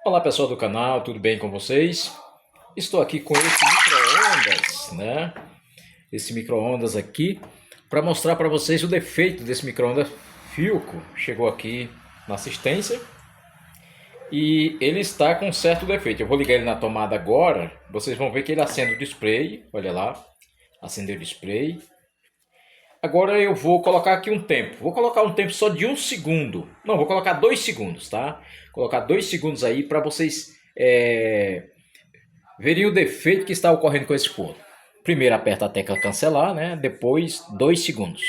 Olá pessoal do canal, tudo bem com vocês? Estou aqui com esse micro-ondas, né? Esse micro-ondas aqui para mostrar para vocês o defeito desse micro-ondas Philco. Chegou aqui na assistência e ele está com um certo defeito. Eu vou ligar ele na tomada agora, vocês vão ver que ele acende o display, olha lá, acendeu o display. Agora eu vou colocar aqui um tempo. Vou colocar um tempo só de 1 segundo. Não, vou colocar 2 segundos, tá? Vou colocar 2 segundos aí para vocês verem o defeito que está ocorrendo com esse forno. Primeiro aperta a tecla cancelar, né? Depois 2 segundos.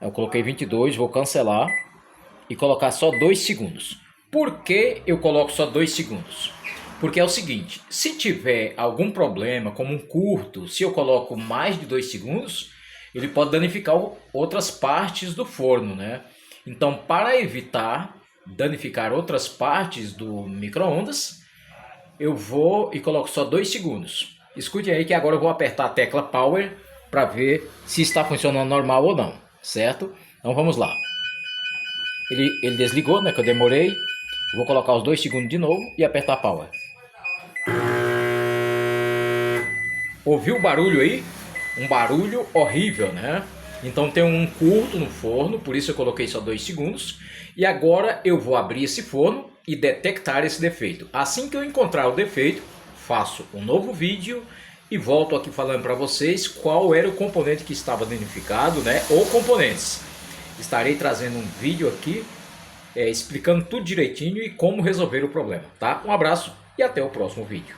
Eu coloquei 22, vou cancelar e colocar só 2 segundos. Por que eu coloco só 2 segundos? Porque é o seguinte, se tiver algum problema, como um curto, se eu coloco mais de 2 segundos, ele pode danificar outras partes do forno, né? Então, para evitar danificar outras partes do micro-ondas, eu vou e coloco só 2 segundos. Escute aí que agora eu vou apertar a tecla Power para ver se está funcionando normal ou não, certo? Então vamos lá. Ele desligou, né, que eu demorei. Vou colocar os 2 segundos de novo e apertar Power. Ouviu o barulho aí? Um barulho horrível, né? Então tem um curto no forno, por isso eu coloquei só 2 segundos. E agora eu vou abrir esse forno e detectar esse defeito. Assim que eu encontrar o defeito, faço um novo vídeo e volto aqui falando para vocês qual era o componente que estava danificado, né? Ou componentes. Estarei trazendo um vídeo aqui explicando tudo direitinho e como resolver o problema, tá? Um abraço e até o próximo vídeo.